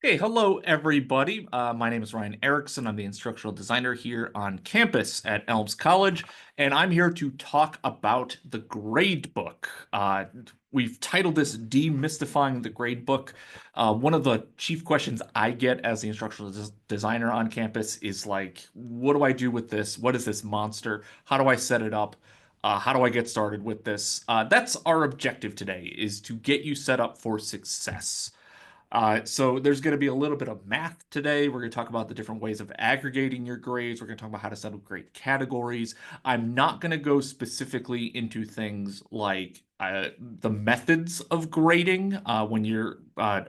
Hey, hello everybody. My name is Ryan Erickson. I'm the instructional designer here on campus at Elms College, and I'm here to talk about the gradebook. We've titled this Demystifying the Gradebook. One of the chief questions I get as the instructional designer on campus is like, what do I do with this? What is this monster? How do I set it up? How do I get started with this? That's our objective today, is to get you set up for success. So there's going to be a little bit of math today. We're going to talk about the different ways of aggregating your grades. We're going to talk about how to set up grade categories. I'm not going to go specifically into things like the methods of grading when you're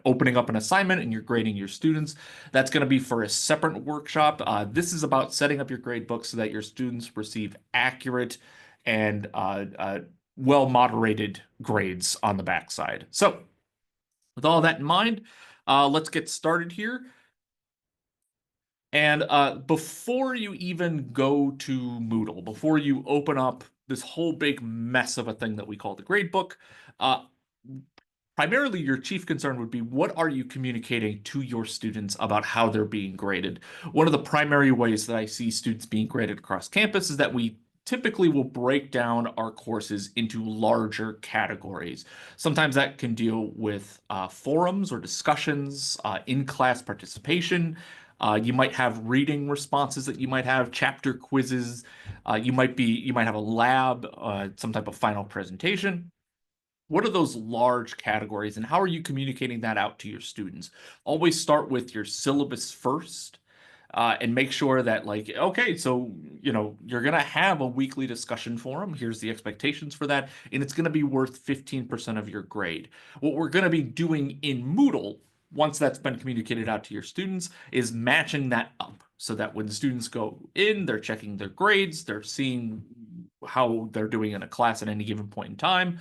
opening up an assignment and you're grading your students. That's going to be for a separate workshop. This is about setting up your grade book so that your students receive accurate and well-moderated grades on the backside. So, with all that in mind, let's get started here. And before you even go to Moodle, before you open up this whole big mess of a thing that we call the gradebook, uh, primarily your chief concern would be what are you communicating to your students about how they're being graded? One of the primary ways that I see students being graded across campus is that we typically will break down our courses into larger categories. Sometimes that can deal with forums or discussions, in-class participation. You might have reading responses that you might have, chapter quizzes. You might have a lab, some type of final presentation. What are those large categories and how are you communicating that out to your students? Always start with your syllabus first, and make sure that like, okay, so, you're going to have a weekly discussion forum. Here's the expectations for that. And it's going to be worth 15% of your grade. What we're going to be doing in Moodle, once that's been communicated out to your students, is matching that up so that when students go in, they're checking their grades, they're seeing how they're doing in a class at any given point in time.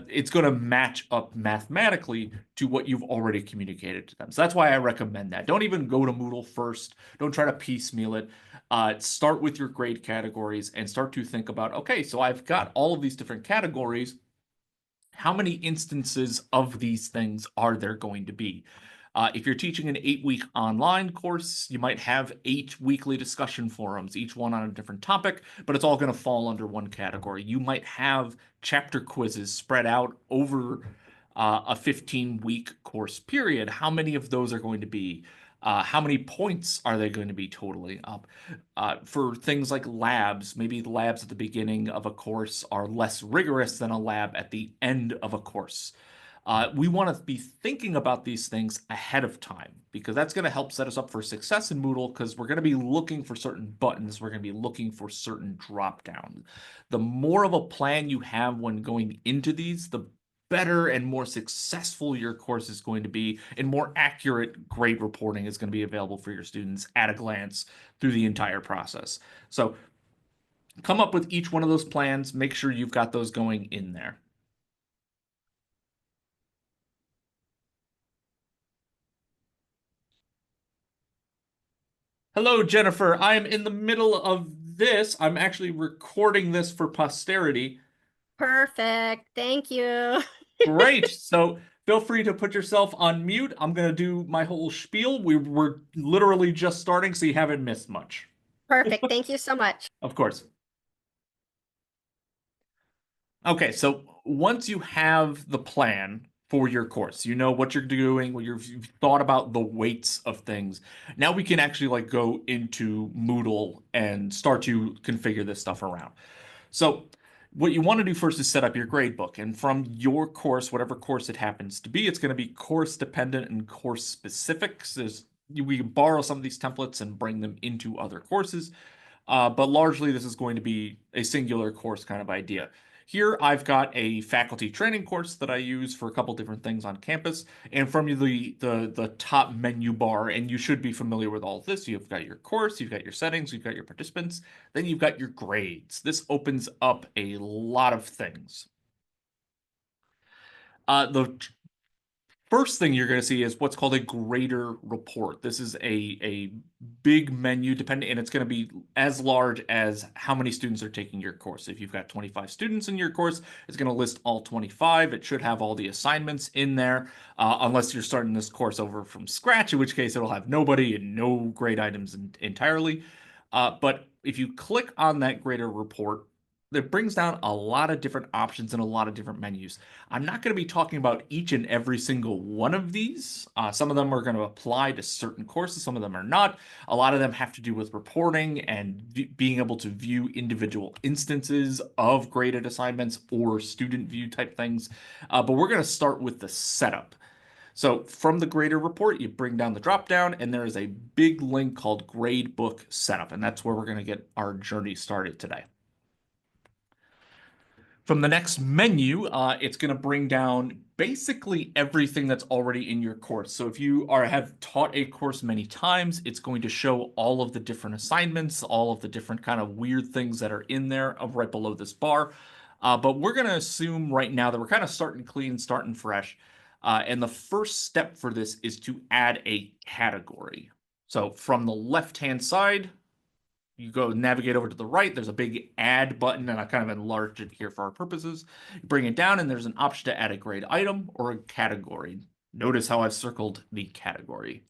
It's going to match up mathematically to what you've already communicated to them. So that's why I recommend that. Don't even go to Moodle first. Don't try to piecemeal it. Start with your grade categories and start to think about, okay, so I've got all of these different categories. How many instances of these things are there going to be? If you're teaching an 8-week online course, you might have 8 weekly discussion forums, each one on a different topic, but it's all going to fall under one category. You might have chapter quizzes spread out over a 15-week course period. How many of those are going to be? How many points are they going to be totaling up? For things like labs, maybe the labs at the beginning of a course are less rigorous than a lab at the end of a course. We want to be thinking about these things ahead of time because that's going to help set us up for success in Moodle because we're going to be looking for certain buttons. We're going to be looking for certain drop down. The more of a plan you have when going into these, the better and more successful your course is going to be, and more accurate grade reporting is going to be available for your students at a glance through the entire process. So come up with each one of those plans. Make sure you've got those going in there. Hello, Jennifer. I'm in the middle of this. I'm actually recording this for posterity. Perfect. Thank you. Great. So feel free to put yourself on mute. I'm going to do my whole spiel. We're literally just starting, so you haven't missed much. Perfect. Thank you so much. Of course. Okay, so once you have the plan for your course, you know what you're doing, you've thought about the weights of things. Now we can actually like go into Moodle and start to configure this stuff around. So what you want to do first is set up your gradebook. And from your course, whatever course it happens to be, it's going to be course dependent and course specific. So we can borrow some of these templates and bring them into other courses. But largely, this is going to be a singular course kind of idea. Here, I've got a faculty training course that I use for a couple different things on campus. And from the top menu bar, and you should be familiar with all of this, you've got your course, you've got your settings, you've got your participants, then you've got your grades. This opens up a lot of things. The first thing you're going to see is what's called a grader report. This is a big menu and it's going to be as large as how many students are taking your course. If you've got 25 students in your course, it's going to list all 25. It should have all the assignments in there, unless you're starting this course over from scratch, in which case it'll have nobody and no grade items entirely. But if you click on that grader report, it brings down a lot of different options and a lot of different menus. I'm not going to be talking about each and every single one of these. Some of them are going to apply to certain courses, some of them are not. A lot of them have to do with reporting and being able to view individual instances of graded assignments or student view type things. But we're going to start with the setup. So from the grader report, you bring down the drop down, and there is a big link called Gradebook Setup, and that's where we're going to get our journey started today. From the next menu, it's going to bring down basically everything that's already in your course. So if you have taught a course many times, it's going to show all of the different assignments, all of the different kind of weird things that are in there right below this bar. But we're going to assume right now that we're kind of starting clean, starting fresh. And the first step for this is to add a category. So from the left-hand side, you go navigate over to the right, there's a big add button, and I kind of enlarged it here for our purposes. You bring it down, and there's an option to add a grade item or a category. Notice how I've circled the category.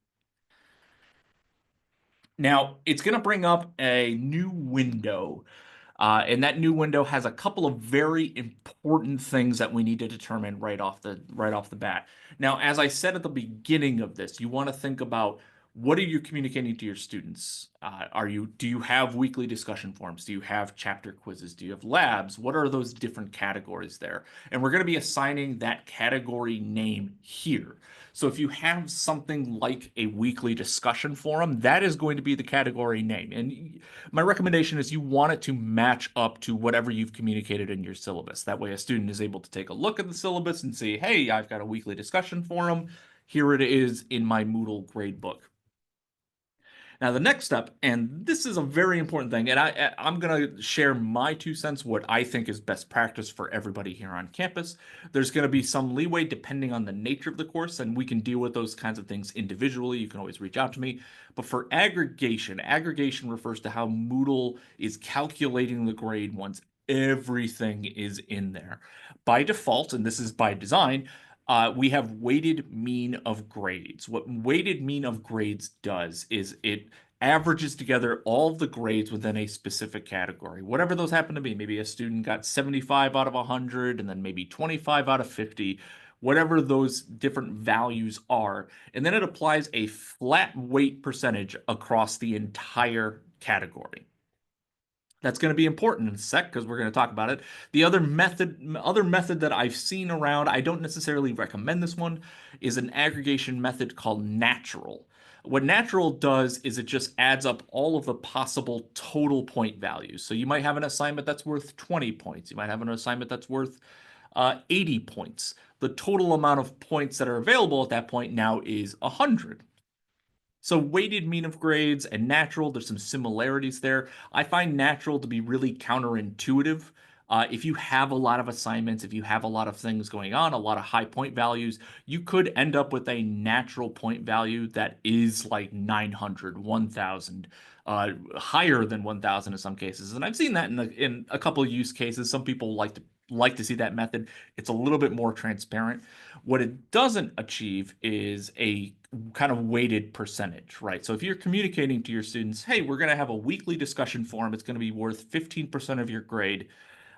Now, it's going to bring up a new window. And that new window has a couple of very important things that we need to determine right off the bat. Now, as I said at the beginning of this, you want to think about what are you communicating to your students? Do you have weekly discussion forums? Do you have chapter quizzes? Do you have labs? What are those different categories there? And we're going to be assigning that category name here. So if you have something like a weekly discussion forum, that is going to be the category name. And my recommendation is you want it to match up to whatever you've communicated in your syllabus. That way a student is able to take a look at the syllabus and say, hey, I've got a weekly discussion forum. Here it is in my Moodle gradebook. Now, the next step, and this is a very important thing, and I'm going to share my 2 cents, what I think is best practice for everybody here on campus. There's going to be some leeway depending on the nature of the course, and we can deal with those kinds of things individually. You can always reach out to me. But for aggregation refers to how Moodle is calculating the grade once everything is in there. By default, and this is by design, we have weighted mean of grades. What weighted mean of grades does is it averages together all of the grades within a specific category, whatever those happen to be. Maybe a student got 75 out of 100, and then maybe 25 out of 50, whatever those different values are. And then it applies a flat weight percentage across the entire category. That's going to be important in a sec because we're going to talk about it. The other method that I've seen around, I don't necessarily recommend this one, is an aggregation method called natural. What natural does is it just adds up all of the possible total point values. So you might have an assignment that's worth 20 points. You might have an assignment that's worth 80 points. The total amount of points that are available at that point now is 100. So weighted mean of grades and natural, there's some similarities there. I find natural to be really counterintuitive. If you have a lot of assignments, if you have a lot of things going on, a lot of high point values, you could end up with a natural point value that is like 900, 1,000, higher than 1,000 in some cases. And I've seen that in a couple of use cases. Some people like to see that method. It's a little bit more transparent. What it doesn't achieve is a kind of weighted percentage, right? So if you're communicating to your students, hey, we're going to have a weekly discussion forum, it's going to be worth 15% of your grade.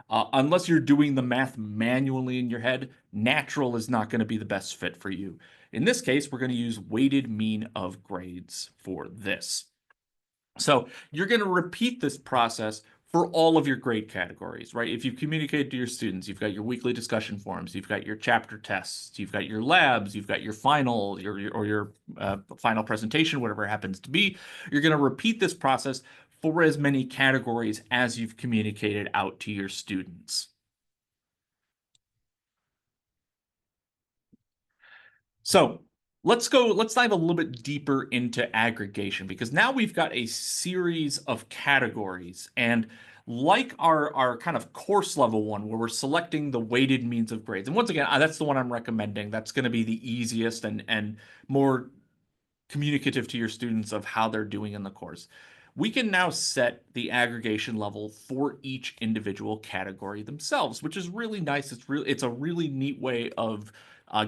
Unless you're doing the math manually in your head, natural is not going to be the best fit for you. In this case, we're going to use weighted mean of grades for this. So you're going to repeat this process for all of your grade categories, right? If you communicate to your students, you've got your weekly discussion forums, you've got your chapter tests, you've got your labs, you've got your final, your final presentation, whatever it happens to be. You're going to repeat this process for as many categories as you've communicated out to your students. So let's dive a little bit deeper into aggregation, because now we've got a series of categories, and like our kind of course level one where we're selecting the weighted means of grades. And once again, that's the one I'm recommending. That's going to be the easiest and more communicative to your students of how they're doing in the course. We can now set the aggregation level for each individual category themselves, which is really nice. It's a really neat way of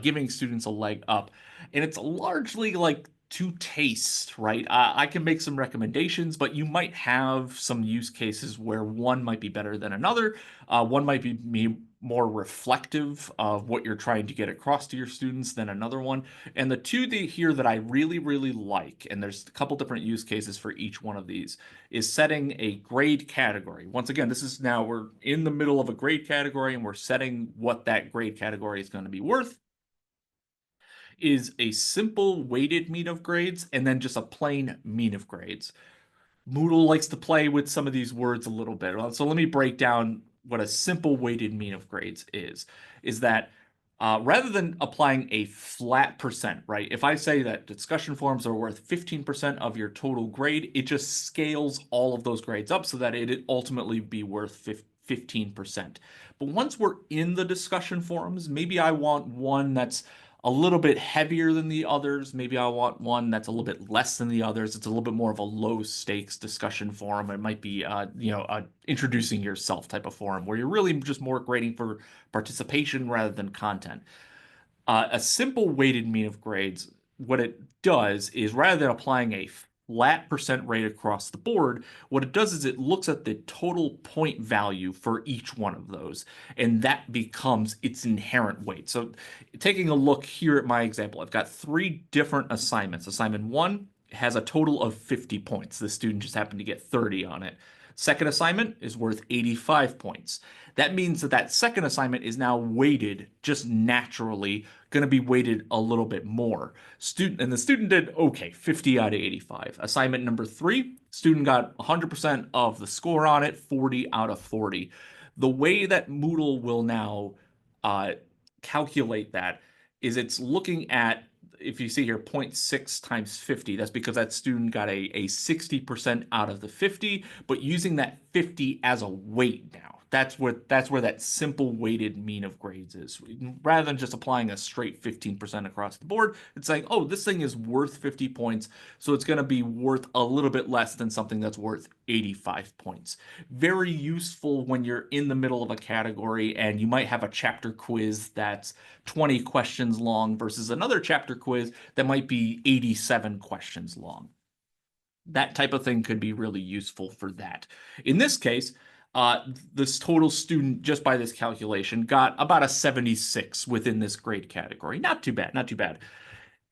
giving students a leg up, and it's largely like to taste, right? I can make some recommendations, but you might have some use cases where one might be better than another. One might be more reflective of what you're trying to get across to your students than another one. And the two here that I really, really like, and there's a couple different use cases for each one of these, is setting a grade category. Once again, this is now we're in the middle of a grade category and we're setting what that grade category is going to be worth. Is a simple weighted mean of grades and then just a plain mean of grades. Moodle likes to play with some of these words a little bit. So let me break down what a simple weighted mean of grades is that rather than applying a flat percent, right? If I say that discussion forums are worth 15% of your total grade, it just scales all of those grades up so that it ultimately be worth 15%. But once we're in the discussion forums, maybe I want one that's a little bit heavier than the others. Maybe I want one that's a little bit less than the others. It's a little bit more of a low stakes discussion forum. It might be, introducing yourself type of forum where you're really just more grading for participation rather than content. A simple weighted mean of grades, what it does is rather than applying a flat percent rate across the board, what it does is it looks at the total point value for each one of those, and that becomes its inherent weight. So taking a look here at my example, I've got three different assignments. Assignment one has a total of 50 points. The student just happened to get 30 on it. Second assignment is worth 85 points. That means that that second assignment is now weighted just naturally, going to be weighted a little bit more. And the student did okay, 50 out of 85. Assignment number three, student got 100% of the score on it, 40 out of 40. The way that Moodle will now uh, calculate that is it's looking at, if you see here 0.6 times 50, that's because that student got a 60% out of the 50, but using that 50 as a weight now. That's where that simple weighted mean of grades is. Rather than just applying a straight 15% across the board, it's like, oh, this thing is worth 50 points, so it's going to be worth a little bit less than something that's worth 85 points. Very useful when you're in the middle of a category and you might have a chapter quiz that's 20 questions long versus another chapter quiz that might be 87 questions long. That type of thing could be really useful for that. In this case, this total student, just by this calculation, got about a 76 within this grade category. Not too bad, not too bad.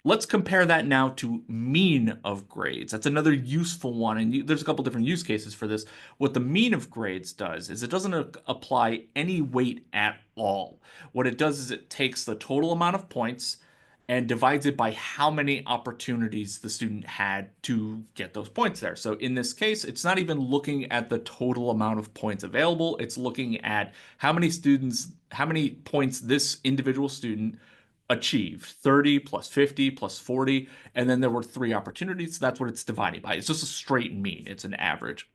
Let's compare that now to mean of grades. That's another useful one, and there's a couple different use cases for this. What the mean of grades does is it doesn't apply any weight at all. What it does is it takes the total amount of points and divides it by how many opportunities the student had to get those points there. So in this case, it's not even looking at the total amount of points available. It's looking at how many points this individual student achieved, 30 plus 50 plus 40, and then there were three opportunities. So that's what it's divided by. It's just a straight mean. It's an average.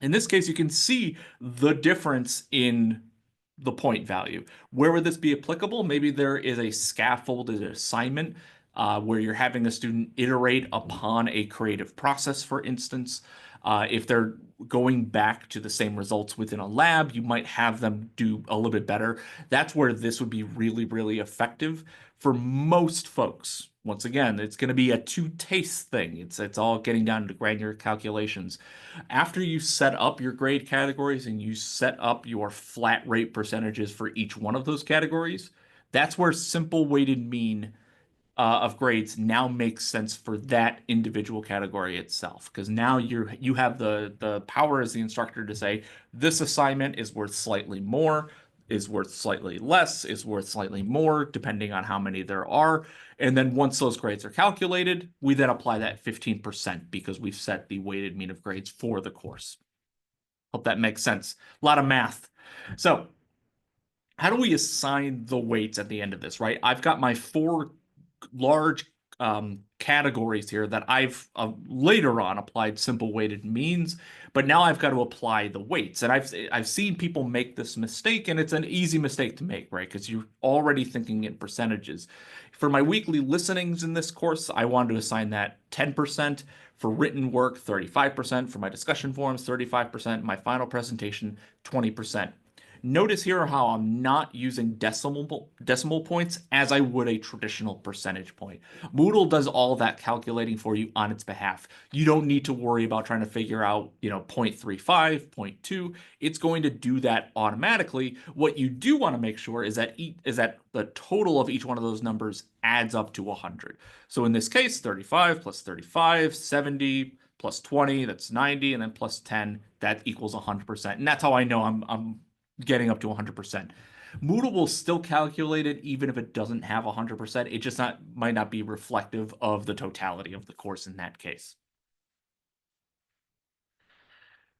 In this case, you can see the difference in the point value. Where would this be applicable? Maybe there is a scaffolded assignment where you're having a student iterate upon a creative process, for instance. If they're going back to the same results within a lab, you might have them do a little bit better. That's where this would be really, really effective for most folks. Once again, it's going to be a to-taste thing. It's all getting down to granular calculations. After you set up your grade categories and you set up your flat rate percentages for each one of those categories, that's where simple weighted mean of grades now makes sense for that individual category itself. Because now you have the power as the instructor to say this assignment is worth slightly more, is worth slightly less, is worth slightly more, depending on how many there are. And then once those grades are calculated, we then apply that 15% because we've set the weighted mean of grades for the course. Hope that makes sense. A lot of math. So how do we assign the weights at the end of this, right? I've got my four large categories here that I've later on applied simple weighted means, but now I've got to apply the weights. And I've seen people make this mistake, and it's an easy mistake to make, right? Because you're already thinking in percentages. For my weekly listenings in this course, I wanted to assign that 10%. For written work, 35%. For my discussion forums, 35%. My final presentation, 20%. Notice here how I'm not using decimal points as I would a traditional percentage point. Moodle does all that calculating for you on its behalf. You don't need to worry about trying to figure out, 0.35, 0.2. It's going to do that automatically. What you do want to make sure is that the total of each one of those numbers adds up to 100. So in this case, 35 plus 35, 70 plus 20, that's 90, and then plus 10, that equals 100%. And that's how I know I'm getting up to 100%. Moodle will still calculate it even if it doesn't have 100%. It just might not be reflective of the totality of the course in that case.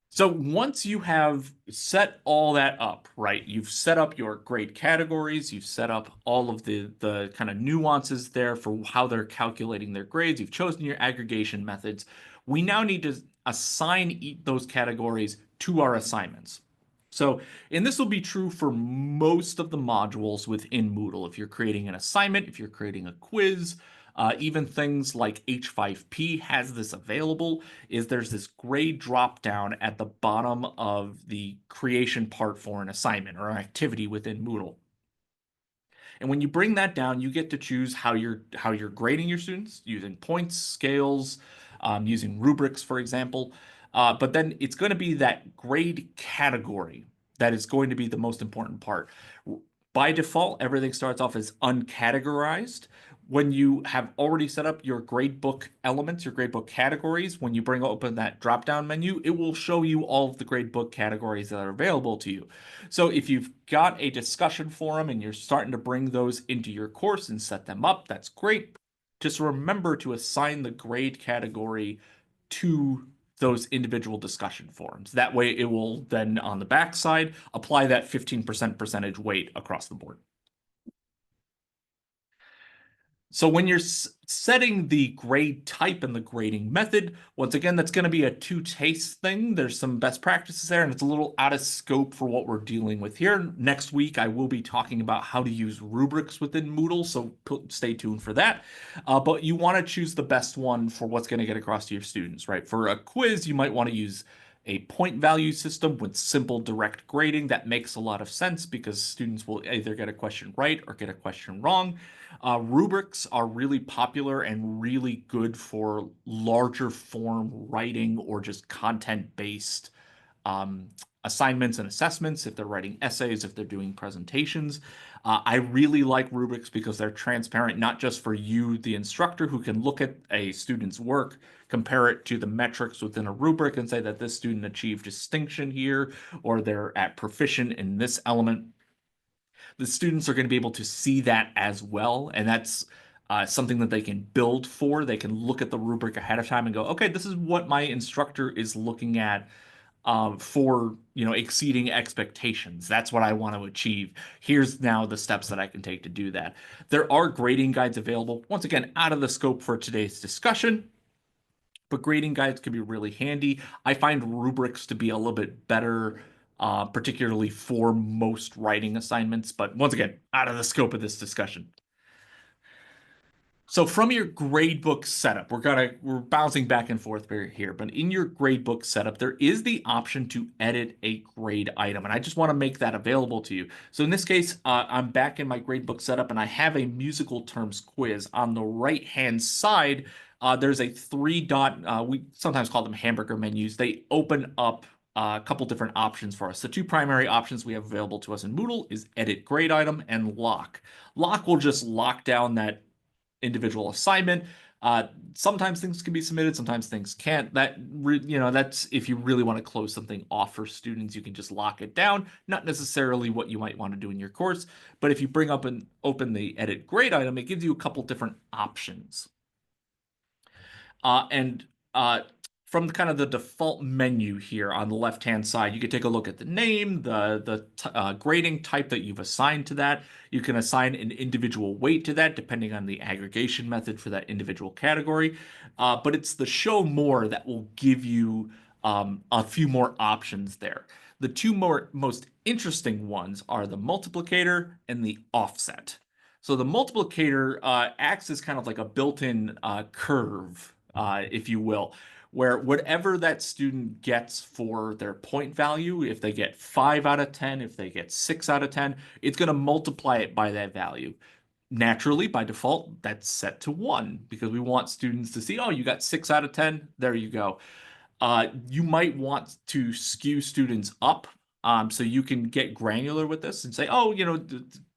So once you have set all that up, right, you've set up your grade categories, you've set up all of the kind of nuances there for how they're calculating their grades, you've chosen your aggregation methods, we now need to assign those categories to our assignments. So, and this will be true for most of the modules within Moodle. If you're creating an assignment, if you're creating a quiz, even things like H5P has this available, is there's this grade drop down at the bottom of the creation part for an assignment or an activity within Moodle. And when you bring that down, you get to choose how you're grading your students using points, scales, using rubrics, for example. But then it's going to be that grade category that is going to be the most important part. By default, everything starts off as uncategorized. When you have already set up your gradebook elements, your gradebook categories, when you bring open that drop-down menu, it will show you all of the gradebook categories that are available to you. So if you've got a discussion forum and you're starting to bring those into your course and set them up, that's great. Just remember to assign the grade category to those individual discussion forums. That way it will then on the backside apply that 15% percentage weight across the board. So when you're setting the grade type and the grading method, once again, that's going to be a two-taste thing. There's some best practices there, and it's a little out of scope for what we're dealing with here. Next week, I will be talking about how to use rubrics within Moodle, so stay tuned for that. But you want to choose the best one for what's going to get across to your students, right? For a quiz, you might want to use a point value system with simple direct grading. That makes a lot of sense because students will either get a question right or get a question wrong. Rubrics are really popular and really good for larger form writing or just content-based assignments and assessments, if they're writing essays, if they're doing presentations. I really like rubrics because they're transparent, not just for you, the instructor, who can look at a student's work, compare it to the metrics within a rubric and say that this student achieved distinction here, or they're at proficient in this element. The students are going to be able to see that as well. And that's something that they can build for. They can look at the rubric ahead of time and go, okay, this is what my instructor is looking at for, exceeding expectations. That's what I want to achieve. Here's now the steps that I can take to do that. There are grading guides available, once again, out of the scope for today's discussion, but grading guides can be really handy. I find rubrics to be a little bit better, particularly for most writing assignments, but once again, out of the scope of this discussion. So from your gradebook setup, we're bouncing back and forth here, but in your gradebook setup, there is the option to edit a grade item, and I just want to make that available to you. So in this case, I'm back in my gradebook setup, and I have a musical terms quiz. On the right-hand side, there's a three-dot, we sometimes call them hamburger menus. They open up a couple different options for us. The two primary options we have available to us in Moodle is edit grade item and lock. Lock will just lock down that individual assignment. Sometimes things can be submitted, sometimes things can't. That's if you really want to close something off for students, you can just lock it down. Not necessarily what you might want to do in your course, but if you bring up and open the edit grade item, it gives you a couple different options. And from the kind of the default menu here on the left-hand side, you can take a look at the name, the grading type that you've assigned to that. You can assign an individual weight to that depending on the aggregation method for that individual category. But it's the show more that will give you a few more options there. The two most interesting ones are the multiplicator and the offset. So the multiplicator acts as kind of like a built-in curve, if you will, where whatever that student gets for their point value, if they get 5 out of 10, if they get 6 out of 10, it's going to multiply it by that value. Naturally, by default, that's set to 1 because we want students to see, oh, you got 6 out of 10, there you go. You might want to skew students up, so you can get granular with this and say, oh,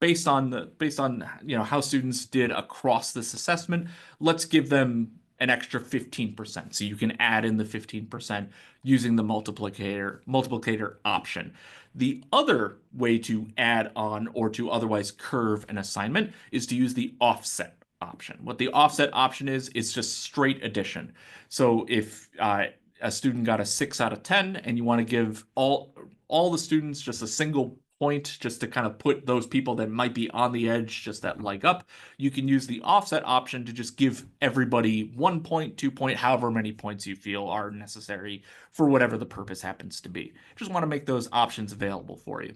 based on how students did across this assessment, let's give them an extra 15%. So you can add in the 15% using the multiplicator option. The other way to add on or to otherwise curve an assignment is to use the offset option. What the offset option is just straight addition. So if a student got a 6 out of 10 and you want to give all the students just a single point just to kind of put those people that might be on the edge just that leg up, you can use the offset option to just give everybody 1 point, 2 point, however many points you feel are necessary for whatever the purpose happens to be. Just want to make those options available for you.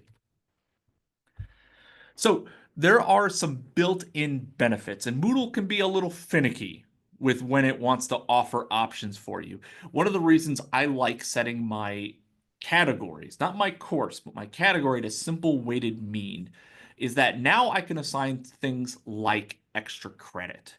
So there are some built-in benefits, and Moodle can be a little finicky with when it wants to offer options for you. One of the reasons I like setting my categories, not my course, but my category to simple weighted mean, is that now I can assign things like extra credit.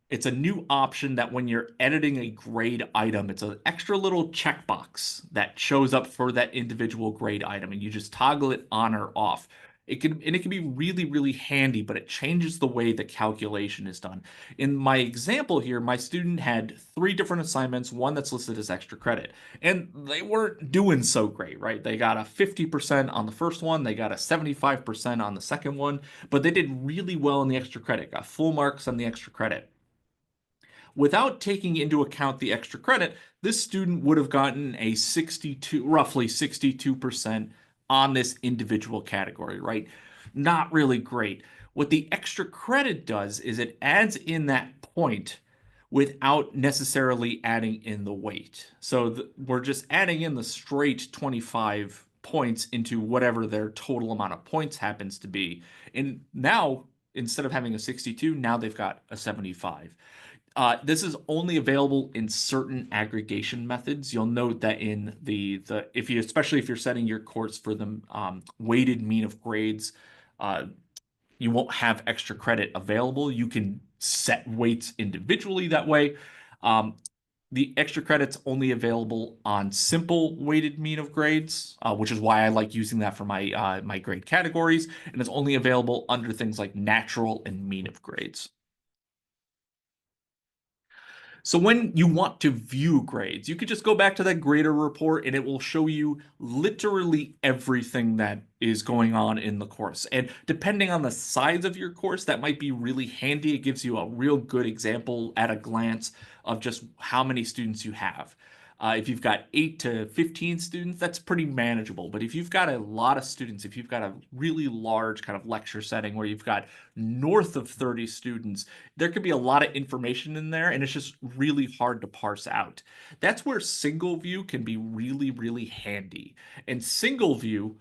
It's a new option that when you're editing a grade item, it's an extra little checkbox that shows up for that individual grade item, and you just toggle it on or off. It can be really, really handy, but it changes the way the calculation is done. In my example here, my student had 3 different assignments, one that's listed as extra credit, and they weren't doing so great, right? They got a 50% on the first one, they got a 75% on the second one, but they did really well in the extra credit, got full marks on the extra credit. Without taking into account the extra credit, this student would have gotten a roughly 62% on this individual category, right? Not really great. What the extra credit does is it adds in that point without necessarily adding in the weight. So we're just adding in the straight 25 points into whatever their total amount of points happens to be. And now, instead of having a 62, now they've got a 75. This is only available in certain aggregation methods. You'll note that in especially if you're setting your course for the weighted mean of grades, you won't have extra credit available. You can set weights individually that way. The extra credit's only available on simple weighted mean of grades, which is why I like using that for my grade categories, and it's only available under things like natural and mean of grades. So when you want to view grades, you could just go back to that grader report and it will show you literally everything that is going on in the course. And depending on the size of your course, that might be really handy. It gives you a real good example at a glance of just how many students you have. If you've got 8 to 15 students, that's pretty manageable. But if you've got a lot of students, if you've got a really large kind of lecture setting where you've got north of 30 students, there could be a lot of information in there, and it's just really hard to parse out. That's where single view can be really, really handy. And single view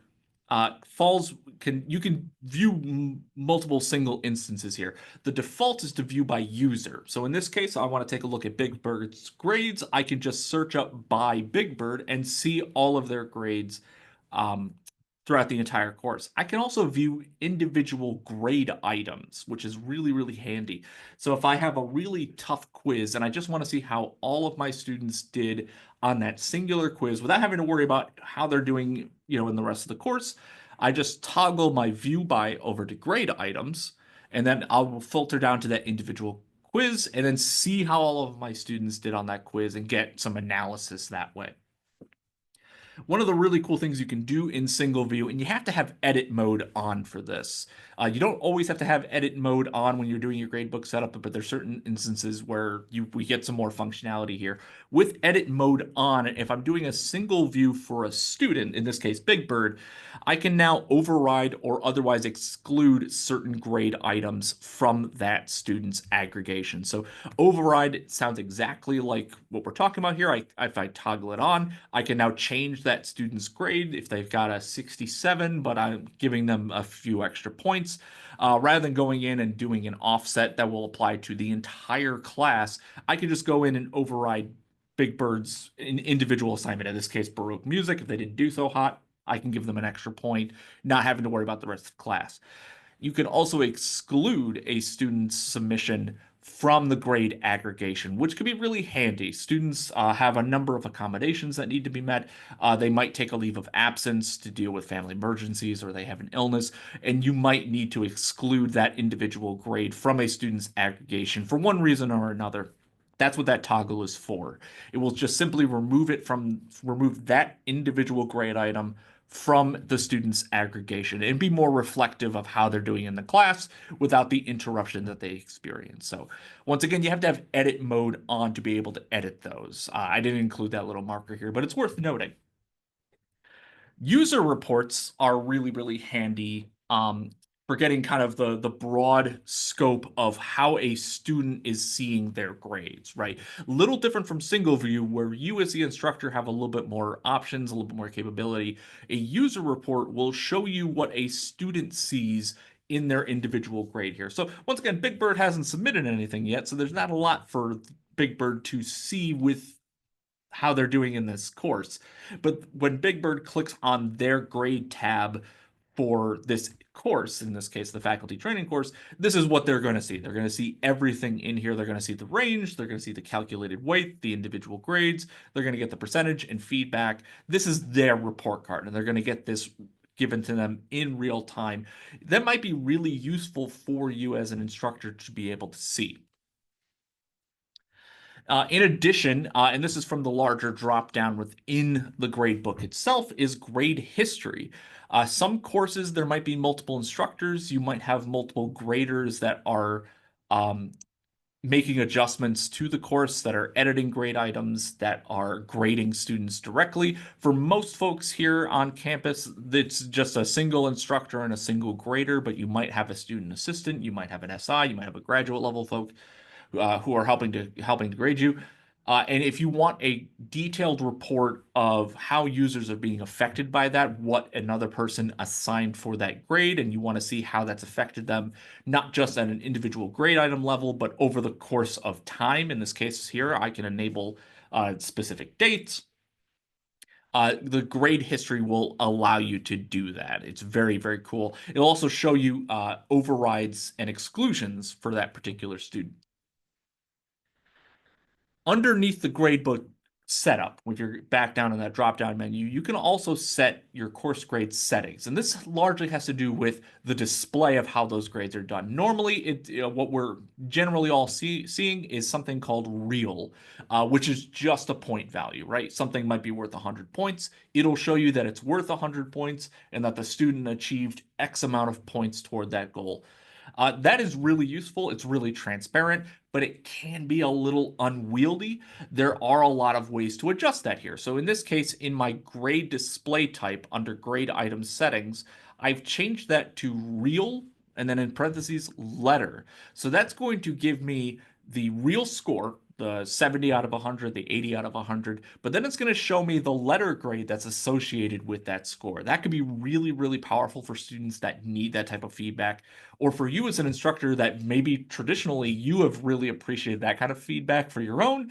you can view multiple single instances here. The default is to view by user. So in this case, I want to take a look at Big Bird's grades. I can just search up by Big Bird and see all of their grades throughout the entire course. I can also view individual grade items, which is really, really handy. So if I have a really tough quiz and I just want to see how all of my students did on that singular quiz without having to worry about how they're doing, in the rest of the course, I just toggle my view by over to grade items, and then I'll filter down to that individual quiz and then see how all of my students did on that quiz and get some analysis that way. One of the really cool things you can do in single view, and you have to have edit mode on for this. You don't always have to have edit mode on when you're doing your gradebook setup, but there's certain instances where we get some more functionality here. With edit mode on, if I'm doing a single view for a student, in this case Big Bird, I can now override or otherwise exclude certain grade items from that student's aggregation. So override sounds exactly like what we're talking about here. If I toggle it on, I can now change that student's grade if they've got a 67, but I'm giving them a few extra points. Rather than going in and doing an offset that will apply to the entire class, I can just go in and override Big Bird's individual assignment. In this case, Baroque music. If they didn't do so hot, I can give them an extra point, not having to worry about the rest of the class. You can also exclude a student's submission from the grade aggregation, which could be really handy. Students have a number of accommodations that need to be met. They might take a leave of absence to deal with family emergencies, or they have an illness, and you might need to exclude that individual grade from a student's aggregation for one reason or another. That's what that toggle is for. It will just simply remove that individual grade item from the student's aggregation and be more reflective of how they're doing in the class without the interruption that they experience. So once again, you have to have edit mode on to be able to edit those. I didn't include that little marker here, but it's worth noting. User reports are really, really handy for getting kind of the broad scope of how a student is seeing their grades, right? A little different from single view, where you as the instructor have a little bit more options, a little bit more capability. A user report will show you what a student sees in their individual grade here. So once again, Big Bird hasn't submitted anything yet, so there's not a lot for Big Bird to see with how they're doing in this course. But when Big Bird clicks on their grade tab for this course, in this case, the faculty training course, this is what they're going to see. They're going to see everything in here. They're going to see the range. They're going to see the calculated weight, the individual grades. They're going to get the percentage and feedback. This is their report card, and they're going to get this given to them in real time. That might be really useful for you as an instructor to be able to see. In addition, and this is from the larger dropdown within the gradebook itself, is grade history. Some courses, there might be multiple instructors. You might have multiple graders that are making adjustments to the course, that are editing grade items, that are grading students directly. For most folks here on campus, it's just a single instructor and a single grader, but you might have a student assistant, you might have an SI, you might have a graduate level folk who are helping to grade you. And if you want a detailed report of how users are being affected by that, what another person assigned for that grade, and you want to see how that's affected them, not just at an individual grade item level, but over the course of time. In this case here, I can enable specific dates. The grade history will allow you to do that. It's very, very cool. It'll also show you overrides and exclusions for that particular student. Underneath the gradebook setup, when you're back down in that drop-down menu, you can also set your course grade settings. And this largely has to do with the display of how those grades are done. Normally, what we're generally all seeing is something called real, which is just a point value, right? Something might be worth 100 points. It'll show you that it's worth 100 points and that the student achieved X amount of points toward that goal. That is really useful. It's really transparent, but it can be a little unwieldy. There are a lot of ways to adjust that here. So in this case, in my grade display type under grade item settings, I've changed that to real and then in parentheses letter. So that's going to give me the real score, the 70 out of 100, the 80 out of 100, but then it's going to show me the letter grade that's associated with that score. That could be really, really powerful for students that need that type of feedback, or for you as an instructor that maybe traditionally you have really appreciated that kind of feedback for your own.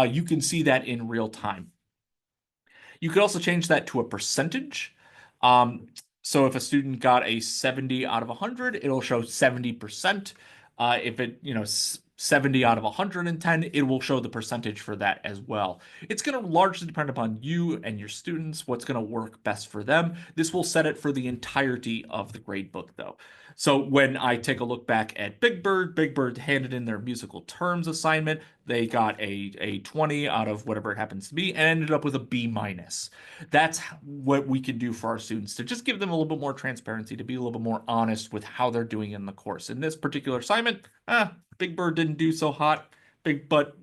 You can see that in real time. You could also change that to a percentage. So if a student got a 70 out of 100, it'll show 70%. If it, 70 out of 110, it will show the percentage for that as well. It's going to largely depend upon you and your students, what's going to work best for them. This will set it for the entirety of the gradebook, though. So when I take a look back at Big Bird handed in their musical terms assignment. They got a 20 out of whatever it happens to be and ended up with a B minus. That's what we can do for our students to just give them a little bit more transparency, to be a little bit more honest with how they're doing in the course. In this particular assignment, Big Bird didn't do so hot. But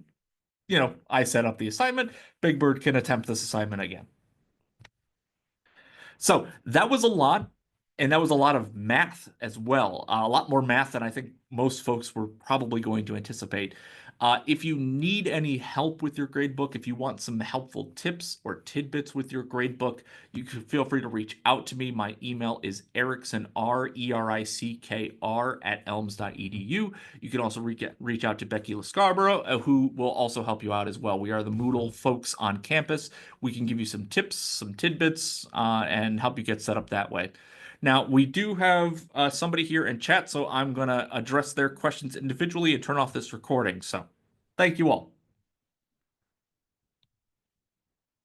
I set up the assignment. Big Bird can attempt this assignment again. So that was a lot. And that was a lot of math as well. A lot more math than I think most folks were probably going to anticipate. If you need any help with your gradebook, if you want some helpful tips or tidbits with your gradebook, you can feel free to reach out to me. My email is erickson, Erickr, @elms.edu. You can also reach out to Becky LaScarborough, who will also help you out as well. We are the Moodle folks on campus. We can give you some tips, some tidbits, and help you get set up that way. Now, we do have somebody here in chat, so I'm going to address their questions individually and turn off this recording. So, thank you all.